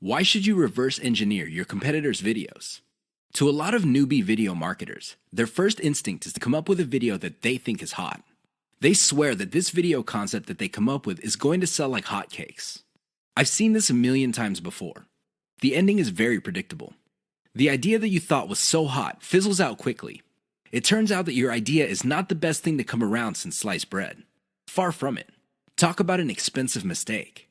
Why should you reverse engineer your competitors' videos? To a lot of newbie video marketers, their first instinct is to come up with a video that they think is hot. They swear that this video concept that they come up with is going to sell like hotcakes. I've seen this a million times before. The ending is very predictable. The idea that you thought was so hot fizzles out quickly. It turns out that your idea is not the best thing to come around since sliced bread. Far from it. Talk about an expensive mistake.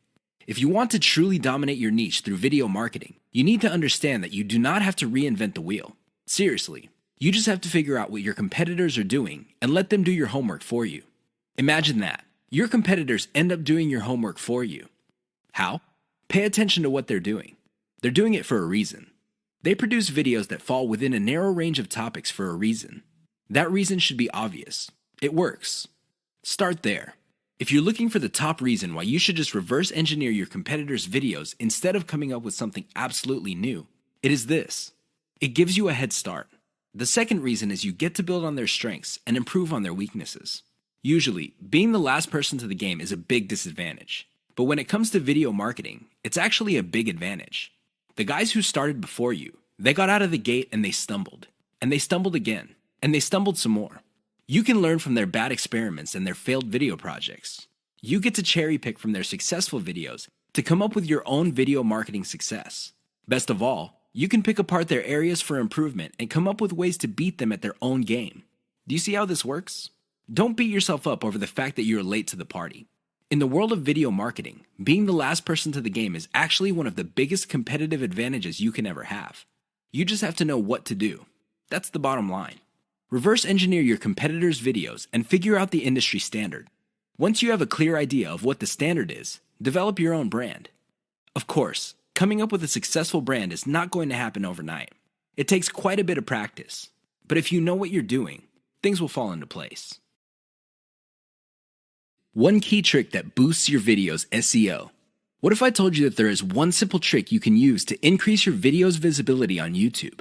If you want to truly dominate your niche through video marketing, you need to understand that you do not have to reinvent the wheel. Seriously, you just have to figure out what your competitors are doing and let them do your homework for you. Imagine that. Your competitors end up doing your homework for you. How? Pay attention to what they're doing. They're doing it for a reason. They produce videos that fall within a narrow range of topics for a reason. That reason should be obvious. It works. Start there. If you're looking for the top reason why you should just reverse engineer your competitors' videos instead of coming up with something absolutely new, it is this. It gives you a head start. The second reason is you get to build on their strengths and improve on their weaknesses. Usually, being the last person to the game is a big disadvantage. But when it comes to video marketing, it's actually a big advantage. The guys who started before you, they got out of the gate and they stumbled. And they stumbled again. And they stumbled some more. You can learn from their bad experiments and their failed video projects. You get to cherry pick from their successful videos to come up with your own video marketing success. Best of all, you can pick apart their areas for improvement and come up with ways to beat them at their own game. Do you see how this works? Don't beat yourself up over the fact that you're late to the party. In the world of video marketing, being the last person to the game is actually one of the biggest competitive advantages you can ever have. You just have to know what to do. That's the bottom line. Reverse engineer your competitors' videos and figure out the industry standard. Once you have a clear idea of what the standard is, develop your own brand. Of course, coming up with a successful brand is not going to happen overnight. It takes quite a bit of practice. But if you know what you're doing, things will fall into place. One key trick that boosts your video's SEO. What if I told you that there is one simple trick you can use to increase your video's visibility on YouTube?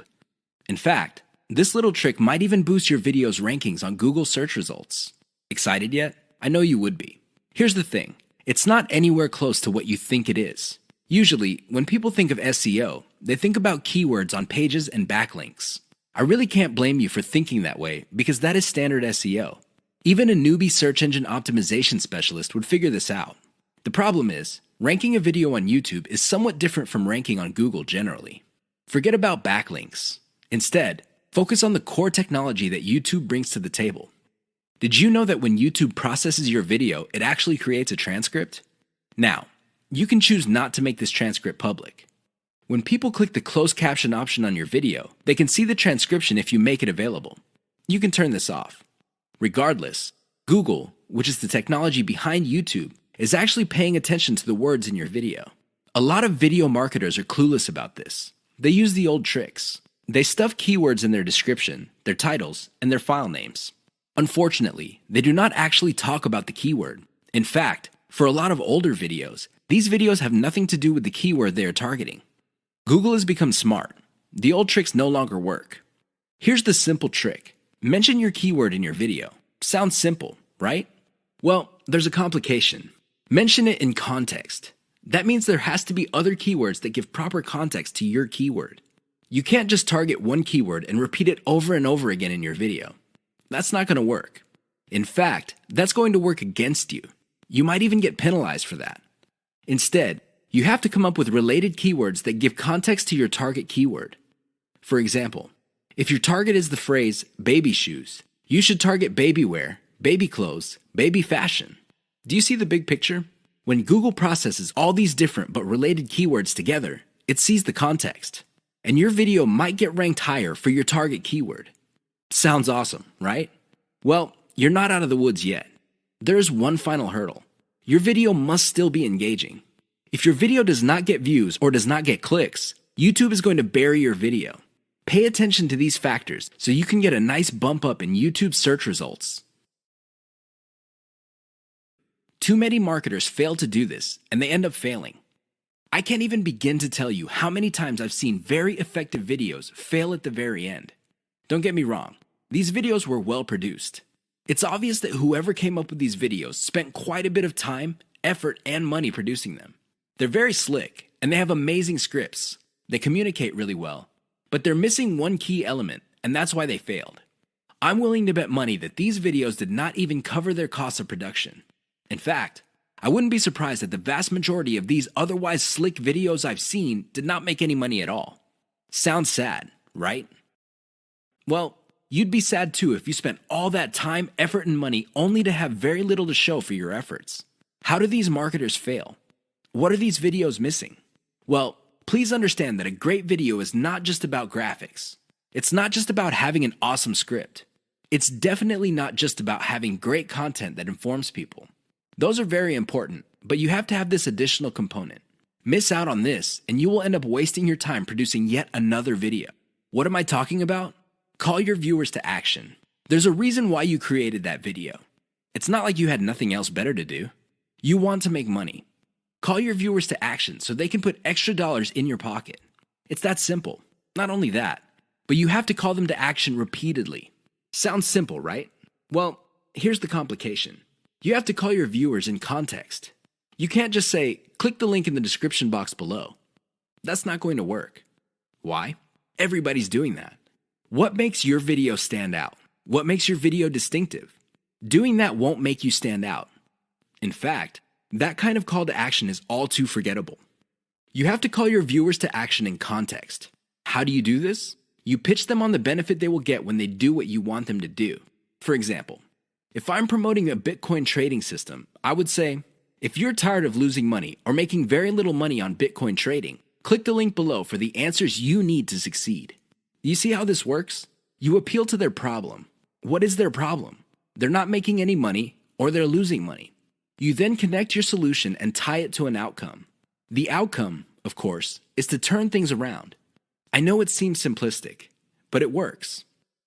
In fact, this little trick might even boost your video's rankings on Google search results. Excited yet? I know you would be. Here's the thing. It's not anywhere close to what you think it is. Usually, when people think of SEO, they think about keywords on pages and backlinks. I really can't blame you for thinking that way because that is standard SEO. Even a newbie search engine optimization specialist would figure this out. The problem is, ranking a video on YouTube is somewhat different from ranking on Google generally. Forget about backlinks. Instead, focus on the core technology that YouTube brings to the table. Did you know that when YouTube processes your video, it actually creates a transcript? Now, you can choose not to make this transcript public. When people click the closed caption option on your video, they can see the transcription if you make it available. You can turn this off. Regardless, Google, which is the technology behind YouTube, is actually paying attention to the words in your video. A lot of video marketers are clueless about this. They use the old tricks. They stuff keywords in their description, their titles, and their file names. Unfortunately, they do not actually talk about the keyword. In fact, for a lot of older videos, these videos have nothing to do with the keyword they are targeting. Google has become smart. The old tricks no longer work. Here's the simple trick. Mention your keyword in your video. Sounds simple, right? Well, there's a complication. Mention it in context. That means there has to be other keywords that give proper context to your keyword. You can't just target one keyword and repeat it over and over again in your video. That's not going to work. In fact, that's going to work against you. You might even get penalized for that. Instead, you have to come up with related keywords that give context to your target keyword. For example, if your target is the phrase baby shoes, you should target baby wear, baby clothes, baby fashion. Do you see the big picture? When Google processes all these different but related keywords together, it sees the context. And your video might get ranked higher for your target keyword. Sounds awesome, right? Well, you're not out of the woods yet. There is one final hurdle. Your video must still be engaging. If your video does not get views or does not get clicks, YouTube is going to bury your video. Pay attention to these factors so you can get a nice bump up in YouTube search results. Too many marketers fail to do this, and they end up failing. I can't even begin to tell you how many times I've seen very effective videos fail at the very end. Don't get me wrong, these videos were well produced. It's obvious that whoever came up with these videos spent quite a bit of time, effort, and money producing them. They're very slick, and they have amazing scripts. They communicate really well, but they're missing one key element, and that's why they failed. I'm willing to bet money that these videos did not even cover their costs of production. In fact, I wouldn't be surprised that the vast majority of these otherwise slick videos I've seen did not make any money at all. Sounds sad, right? Well, you'd be sad too if you spent all that time, effort, and money only to have very little to show for your efforts. How do these marketers fail? What are these videos missing? Well, please understand that a great video is not just about graphics. It's not just about having an awesome script. It's definitely not just about having great content that informs people. Those are very important, but you have to have this additional component. Miss out on this, and you will end up wasting your time producing yet another video. What am I talking about? Call your viewers to action. There's a reason why you created that video. It's not like you had nothing else better to do. You want to make money. Call your viewers to action so they can put extra dollars in your pocket. It's that simple. Not only that, but you have to call them to action repeatedly. Sounds simple, right? Well, here's the complication. You have to call your viewers in context. You can't just say, click the link in the description box below. That's not going to work. Why? Everybody's doing that. What makes your video stand out? What makes your video distinctive? Doing that won't make you stand out. In fact, that kind of call to action is all too forgettable. You have to call your viewers to action in context. How do you do this? You pitch them on the benefit they will get when they do what you want them to do. For example, if I'm promoting a Bitcoin trading system, I would say, if you're tired of losing money or making very little money on Bitcoin trading, click the link below for the answers you need to succeed. You see how this works? You appeal to their problem. What is their problem? They're not making any money or they're losing money. You then connect your solution and tie it to an outcome. The outcome, of course, is to turn things around. I know it seems simplistic, but it works.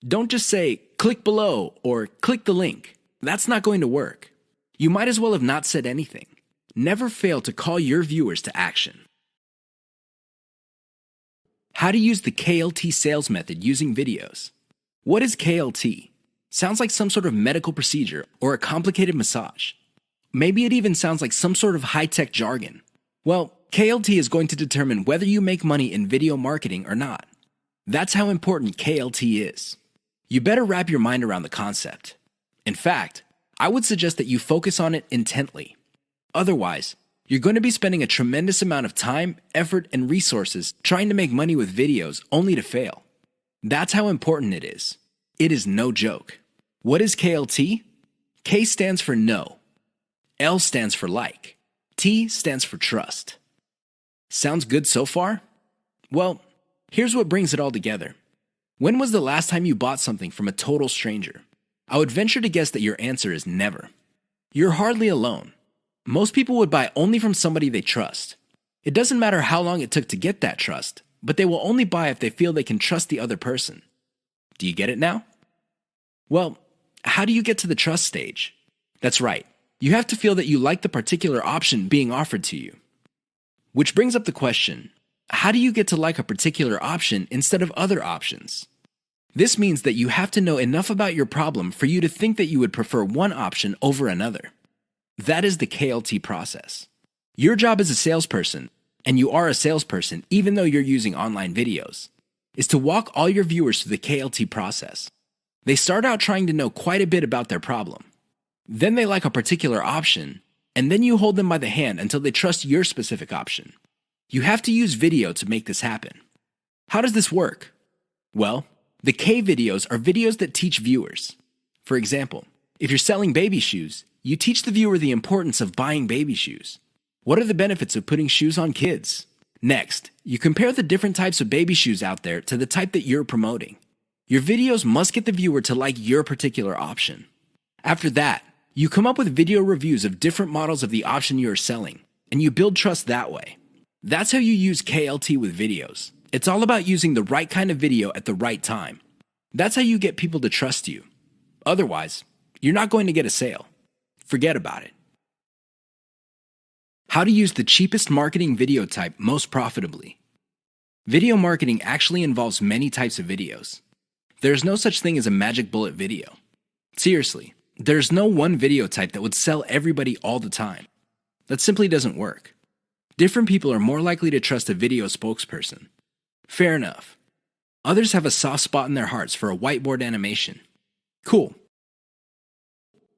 Don't just say, click below or click the link. That's not going to work. You might as well have not said anything. Never fail to call your viewers to action. How to use the KLT sales method using videos. What is KLT? Sounds like some sort of medical procedure or a complicated massage. Maybe it even sounds like some sort of high-tech jargon. Well, KLT is going to determine whether you make money in video marketing or not. That's how important KLT is. You better wrap your mind around the concept. In fact, I would suggest that you focus on it intently. Otherwise, you're going to be spending a tremendous amount of time, effort, and resources trying to make money with videos only to fail. That's how important it is. It is no joke. What is KLT? K stands for no. L stands for like. T stands for trust. Sounds good so far? Well, here's what brings it all together. When was the last time you bought something from a total stranger? I would venture to guess that your answer is never. You're hardly alone. Most people would buy only from somebody they trust. It doesn't matter how long it took to get that trust, but they will only buy if they feel they can trust the other person. Do you get it now? Well, how do you get to the trust stage? That's right. You have to feel that you like the particular option being offered to you. Which brings up the question, how do you get to like a particular option instead of other options? This means that you have to know enough about your problem for you to think that you would prefer one option over another. That is the KLT process. Your job as a salesperson, and you are a salesperson even though you're using online videos, is to walk all your viewers through the KLT process. They start out trying to know quite a bit about their problem. Then they like a particular option, and then you hold them by the hand until they trust your specific option. You have to use video to make this happen. How does this work? Well, the K videos are videos that teach viewers. For example, if you're selling baby shoes, you teach the viewer the importance of buying baby shoes. What are the benefits of putting shoes on kids? Next, you compare the different types of baby shoes out there to the type that you're promoting. Your videos must get the viewer to like your particular option. After that, you come up with video reviews of different models of the option you are selling, and you build trust that way. That's how you use KLT with videos. It's all about using the right kind of video at the right time. That's how you get people to trust you. Otherwise, you're not going to get a sale. Forget about it. How to use the cheapest marketing video type most profitably. Video marketing actually involves many types of videos. There's no such thing as a magic bullet video. Seriously, there's no one video type that would sell everybody all the time. That simply doesn't work. Different people are more likely to trust a video spokesperson. Fair enough. Others have a soft spot in their hearts for a whiteboard animation. Cool.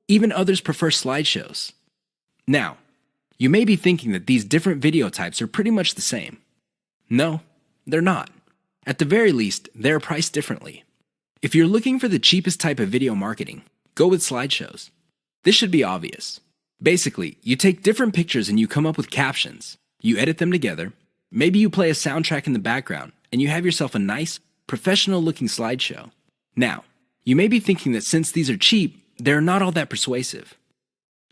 Even others prefer slideshows. Now, you may be thinking that these different video types are pretty much the same. No, they're not. At the very least, they're priced differently. If you're looking for the cheapest type of video marketing, go with slideshows. This should be obvious. Basically, you take different pictures and you come up with captions. You edit them together. Maybe you play a soundtrack in the background, and you have yourself a nice, professional-looking slideshow. Now, you may be thinking that since these are cheap, they're not all that persuasive.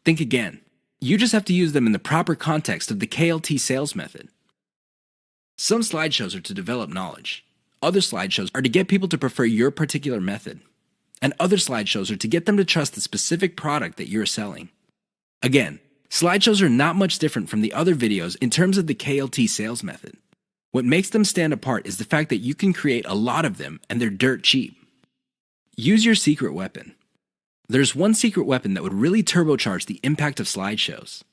Think again. You just have to use them in the proper context of the KLT sales method. Some slideshows are to develop knowledge. Other slideshows are to get people to prefer your particular method. And other slideshows are to get them to trust the specific product that you're selling. Again, slideshows are not much different from the other videos in terms of the KLT sales method. What makes them stand apart is the fact that you can create a lot of them and they're dirt cheap. Use your secret weapon. There's one secret weapon that would really turbocharge the impact of slideshows.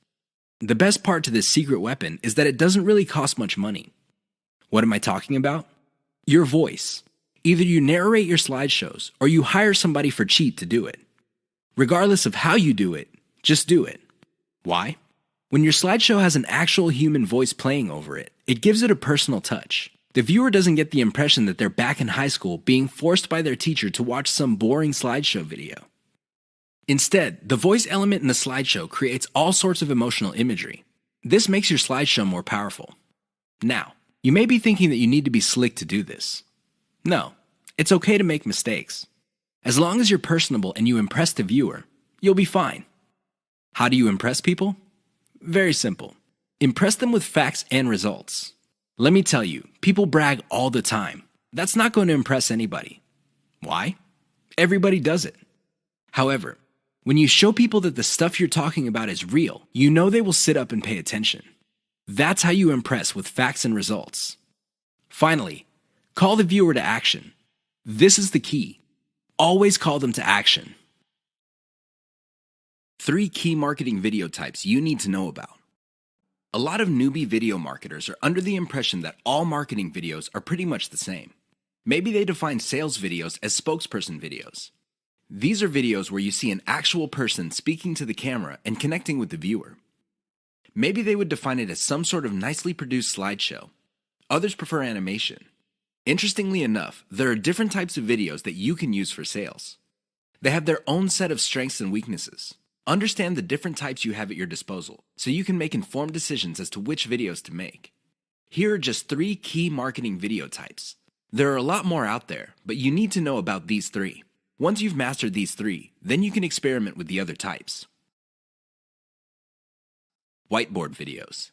The best part to this secret weapon is that it doesn't really cost much money. What am I talking about? Your voice. Either you narrate your slideshows or you hire somebody for cheap to do it. Regardless of how you do it, just do it. Why? When your slideshow has an actual human voice playing over it, it gives it a personal touch. The viewer doesn't get the impression that they're back in high school being forced by their teacher to watch some boring slideshow video. Instead, the voice element in the slideshow creates all sorts of emotional imagery. This makes your slideshow more powerful. Now, you may be thinking that you need to be slick to do this. No, it's okay to make mistakes. As long as you're personable and you impress the viewer, you'll be fine. How do you impress people? Very simple. Impress them with facts and results. Let me tell you, people brag all the time. That's not going to impress anybody. Why? Everybody does it. However, when you show people that the stuff you're talking about is real, you know they will sit up and pay attention. That's how you impress with facts and results. Finally, call the viewer to action. This is the key. Always call them to action. 3 key marketing video types you need to know about. A lot of newbie video marketers are under the impression that all marketing videos are pretty much the same. Maybe they define sales videos as spokesperson videos. These are videos where you see an actual person speaking to the camera and connecting with the viewer. Maybe they would define it as some sort of nicely produced slideshow. Others prefer animation. Interestingly enough, there are different types of videos that you can use for sales. They have their own set of strengths and weaknesses. Understand the different types you have at your disposal so you can make informed decisions as to which videos to make. Here are just 3 key marketing video types. There are a lot more out there, but you need to know about these 3. Once you've mastered these 3, then you can experiment with the other types. Whiteboard videos.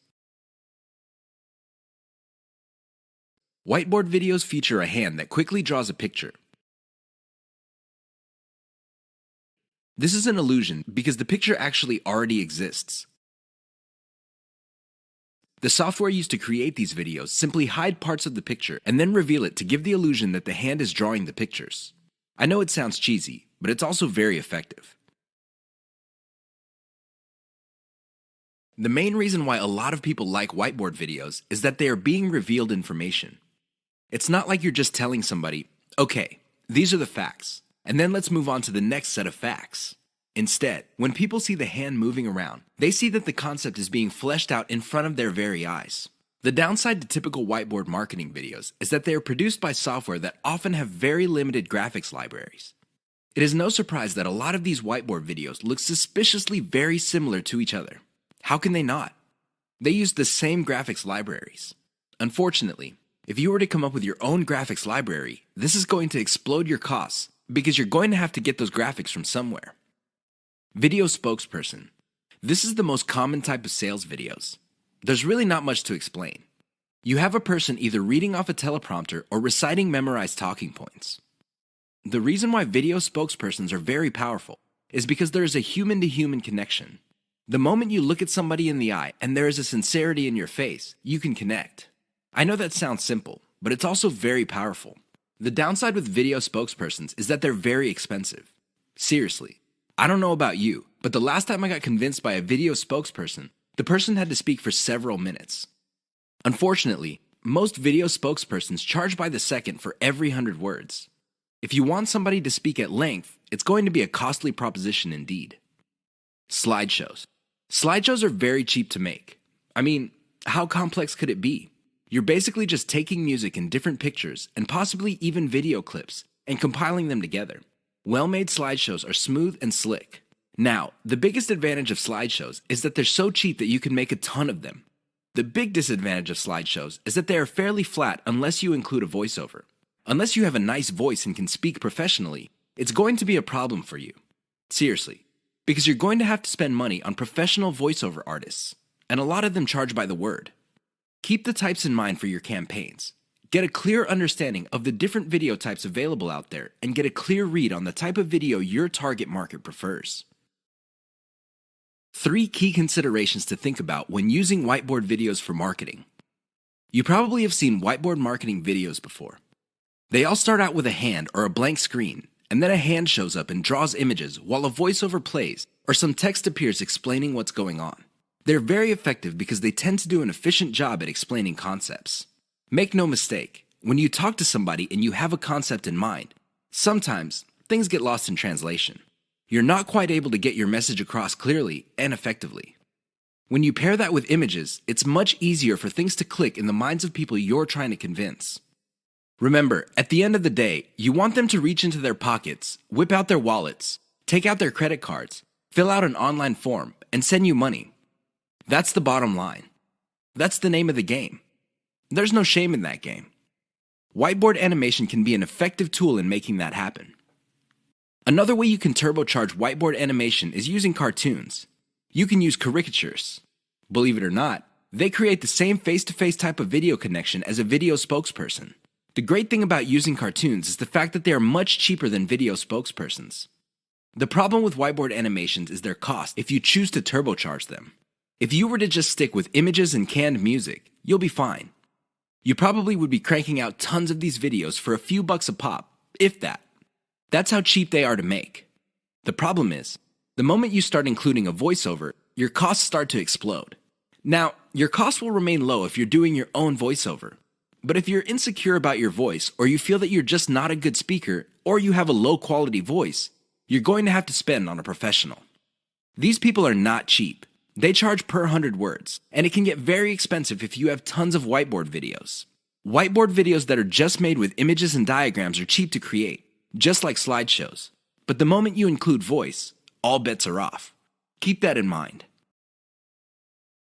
Whiteboard videos feature a hand that quickly draws a picture. This is an illusion because the picture actually already exists. The software used to create these videos simply hide parts of the picture and then reveal it to give the illusion that the hand is drawing the pictures. I know it sounds cheesy, but it's also very effective. The main reason why a lot of people like whiteboard videos is that they are being revealed information. It's not like you're just telling somebody, okay, these are the facts, and then let's move on to the next set of facts. Instead, when people see the hand moving around, they see that the concept is being fleshed out in front of their very eyes. The downside to typical whiteboard marketing videos is that they are produced by software that often have very limited graphics libraries. It is no surprise that a lot of these whiteboard videos look suspiciously very similar to each other. How can they not? They use the same graphics libraries. Unfortunately, if you were to come up with your own graphics library, this is going to explode your costs because you're going to have to get those graphics from somewhere. Video spokesperson. This is the most common type of sales videos. There's really not much to explain. You have a person either reading off a teleprompter or reciting memorized talking points. The reason why video spokespersons are very powerful is because there is a human-to-human connection. The moment you look at somebody in the eye and there is a sincerity in your face, you can connect. I know that sounds simple, but it's also very powerful. The downside with video spokespersons is that they're very expensive. Seriously, I don't know about you, but the last time I got convinced by a video spokesperson, The person had to speak for several minutes. Unfortunately, most video spokespersons charge by the second for every 100 words. If you want somebody to speak at length, it's going to be a costly proposition indeed. Slideshows. Slideshows are very cheap to make. I mean, how complex could it be? You're basically just taking music in different pictures and possibly even video clips and compiling them together. Well-made slideshows are smooth and slick. Now, the biggest advantage of slideshows is that they're so cheap that you can make a ton of them. The big disadvantage of slideshows is that they are fairly flat unless you include a voiceover. Unless you have a nice voice and can speak professionally, it's going to be a problem for you. Seriously, because you're going to have to spend money on professional voiceover artists, and a lot of them charge by the word. Keep the types in mind for your campaigns. Get a clear understanding of the different video types available out there and get a clear read on the type of video your target market prefers. 3 key considerations to think about when using whiteboard videos for marketing. You probably have seen whiteboard marketing videos before. They all start out with a hand or a blank screen, and then a hand shows up and draws images while a voiceover plays or some text appears explaining what's going on. They're very effective because they tend to do an efficient job at explaining concepts. Make no mistake, when you talk to somebody and you have a concept in mind, sometimes things get lost in translation. You're not quite able to get your message across clearly and effectively. When you pair that with images, it's much easier for things to click in the minds of people you're trying to convince. Remember, at the end of the day, you want them to reach into their pockets, whip out their wallets, take out their credit cards, fill out an online form, and send you money. That's the bottom line. That's the name of the game. There's no shame in that game. Whiteboard animation can be an effective tool in making that happen. Another way you can turbocharge whiteboard animation is using cartoons. You can use caricatures. Believe it or not, they create the same face-to-face type of video connection as a video spokesperson. The great thing about using cartoons is the fact that they are much cheaper than video spokespersons. The problem with whiteboard animations is their cost if you choose to turbocharge them. If you were to just stick with images and canned music, you'll be fine. You probably would be cranking out tons of these videos for a few bucks a pop, if that. That's how cheap they are to make. The problem is, the moment you start including a voiceover, your costs start to explode. Now, your costs will remain low if you're doing your own voiceover. But if you're insecure about your voice, or you feel that you're just not a good speaker, or you have a low quality voice, you're going to have to spend on a professional. These people are not cheap. They charge per 100 words, and it can get very expensive if you have tons of whiteboard videos. Whiteboard videos that are just made with images and diagrams are cheap to create, just like slideshows. But the moment you include voice, all bets are off. Keep that in mind.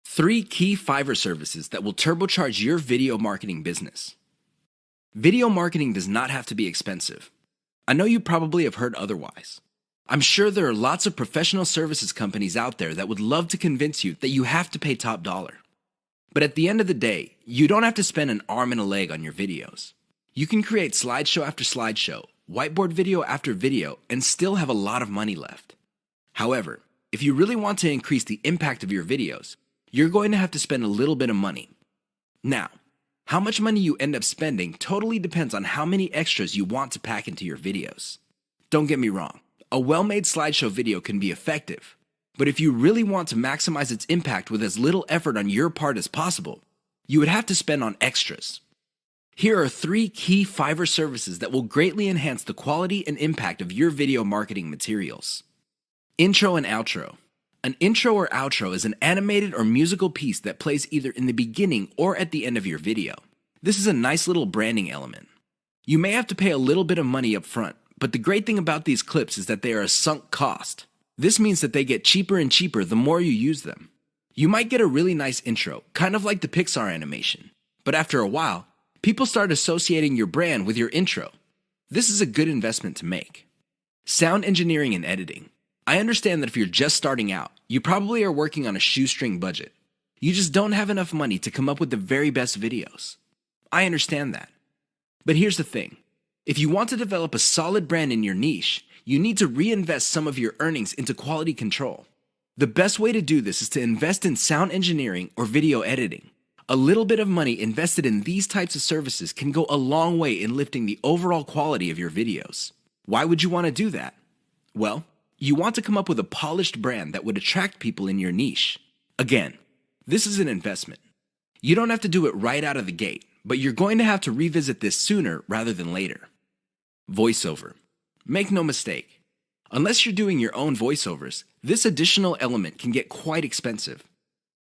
3 key Fiverr services that will turbocharge your video marketing business. Video marketing does not have to be expensive. I know you probably have heard otherwise. I'm sure there are lots of professional services companies out there that would love to convince you that you have to pay top dollar. But at the end of the day, you don't have to spend an arm and a leg on your videos. You can create slideshow after slideshow, whiteboard video after video, and still have a lot of money left. However, if you really want to increase the impact of your videos, you're going to have to spend a little bit of money. Now, how much money you end up spending totally depends on how many extras you want to pack into your videos. Don't get me wrong, a well-made slideshow video can be effective, but if you really want to maximize its impact with as little effort on your part as possible, you would have to spend on extras. Here are 3 key Fiverr services that will greatly enhance the quality and impact of your video marketing materials. Intro and outro. An intro or outro is an animated or musical piece that plays either in the beginning or at the end of your video. This is a nice little branding element. You may have to pay a little bit of money up front, but the great thing about these clips is that they are a sunk cost. This means that they get cheaper and cheaper the more you use them. You might get a really nice intro, kind of like the Pixar animation, but after a while, people start associating your brand with your intro. This is a good investment to make. Sound engineering and editing. I understand that if you're just starting out, you probably are working on a shoestring budget. You just don't have enough money to come up with the very best videos. I understand that. But here's the thing. If you want to develop a solid brand in your niche, you need to reinvest some of your earnings into quality control. The best way to do this is to invest in sound engineering or video editing. A little bit of money invested in these types of services can go a long way in lifting the overall quality of your videos. Why would you want to do that? Well, you want to come up with a polished brand that would attract people in your niche. Again, This is an investment. You don't have to do it right out of the gate, but you're going to have to revisit this sooner rather than later. Voiceover. Make no mistake. Unless you're doing your own voiceovers, this additional element can get quite expensive.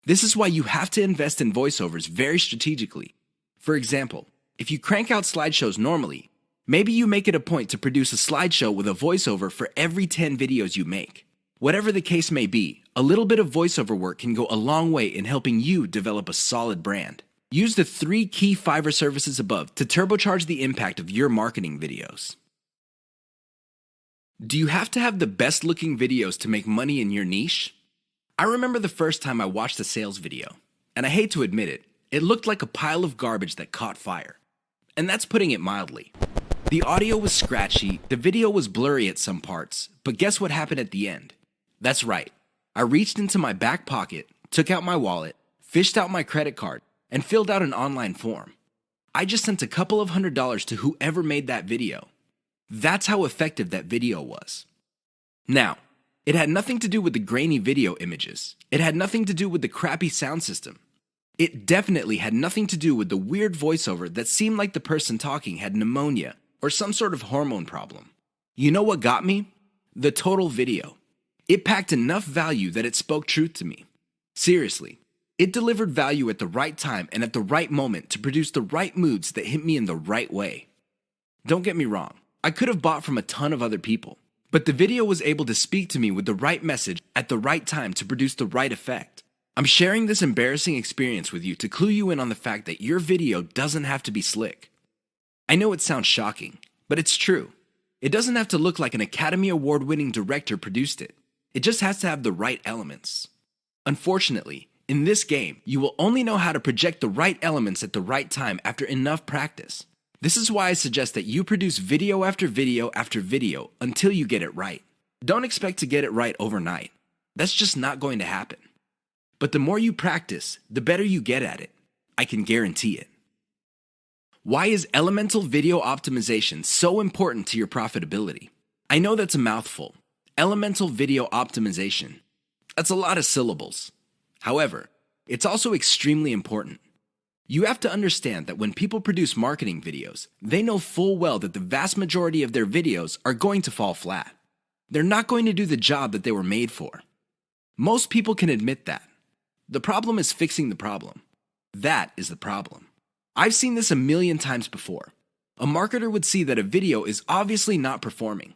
This is why you have to invest in voiceovers very strategically. For example, if you crank out slideshows normally, maybe you make it a point to produce a slideshow with a voiceover for every 10 videos you make. Whatever the case may be, a little bit of voiceover work can go a long way in helping you develop a solid brand. Use the 3 key Fiverr services above to turbocharge the impact of your marketing videos. Do you have to have the best looking videos to make money in your niche? I remember the first time I watched a sales video, and I hate to admit it, it looked like a pile of garbage that caught fire. And that's putting it mildly. The audio was scratchy, the video was blurry at some parts, but guess what happened at the end? That's right. I reached into my back pocket, took out my wallet, fished out my credit card, and filled out an online form. I just sent a couple of $100s to whoever made that video. That's how effective that video was. Now, it had nothing to do with the grainy video images. It had nothing to do with the crappy sound system. It definitely had nothing to do with the weird voiceover that seemed like the person talking had pneumonia or some sort of hormone problem. You know what got me? The total video. It packed enough value that it spoke truth to me. Seriously, it delivered value at the right time and at the right moment to produce the right moods that hit me in the right way. Don't get me wrong, I could have bought from a ton of other people, but the video was able to speak to me with the right message at the right time to produce the right effect. I'm sharing this embarrassing experience with you to clue you in on the fact that your video doesn't have to be slick. I know it sounds shocking, but it's true. It doesn't have to look like an Academy Award-winning director produced it. It just has to have the right elements. Unfortunately, in this game, you will only know how to project the right elements at the right time after enough practice. This is why I suggest that you produce video after video after video until you get it right. Don't expect to get it right overnight. That's just not going to happen. But the more you practice, the better you get at it. I can guarantee it. Why is elemental video optimization so important to your profitability? I know that's a mouthful. Elemental video optimization. That's a lot of syllables. However, it's also extremely important. You have to understand that when people produce marketing videos, they know full well that the vast majority of their videos are going to fall flat. They're not going to do the job that they were made for. Most people can admit that. The problem is fixing the problem. That is the problem. I've seen this a million times before. A marketer would see that a video is obviously not performing.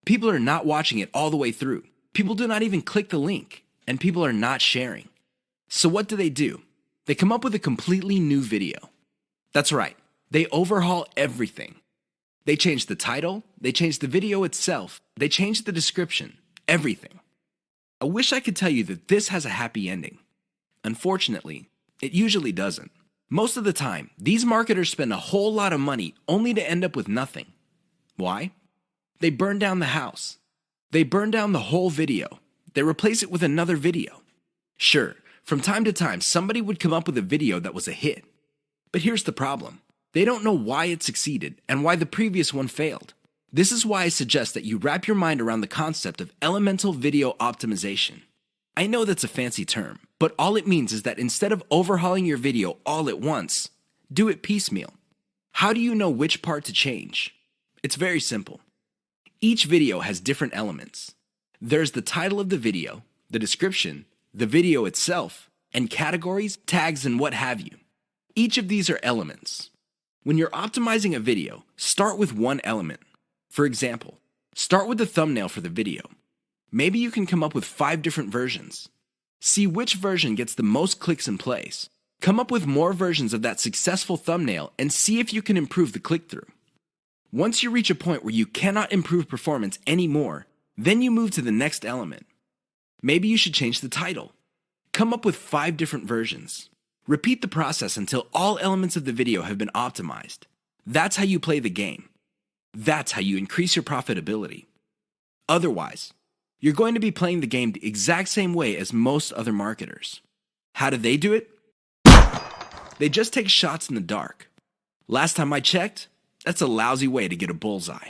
People are not watching it all the way through. People do not even click the link, and people are not sharing. So what do? They come up with a completely new video. That's right, they overhaul everything. They change the title, they change the video itself, they change the description, everything. I wish I could tell you that this has a happy ending. Unfortunately, it usually doesn't. Most of the time, these marketers spend a whole lot of money only to end up with nothing. Why? They burn down the house. They burn down the whole video. They replace it with another video. Sure, from time to time, somebody would come up with a video that was a hit. But here's the problem. They don't know why it succeeded and why the previous one failed. This is why I suggest that you wrap your mind around the concept of elemental video optimization. I know that's a fancy term, but all it means is that instead of overhauling your video all at once, do it piecemeal. How do you know which part to change? It's very simple. Each video has different elements. There's the title of the video, the description, the video itself, and categories, tags, and what have you. Each of these are elements. When you're optimizing a video, start with one element. For example, start with the thumbnail for the video. Maybe you can come up with 5 different versions. See which version gets the most clicks and plays. Come up with more versions of that successful thumbnail and see if you can improve the click-through. Once you reach a point where you cannot improve performance anymore, then you move to the next element. Maybe you should change the title. Come up with 5 different versions. Repeat the process until all elements of the video have been optimized. That's how you play the game. That's how you increase your profitability. Otherwise, you're going to be playing the game the exact same way as most other marketers. How do they do it? They just take shots in the dark. Last time I checked, that's a lousy way to get a bullseye.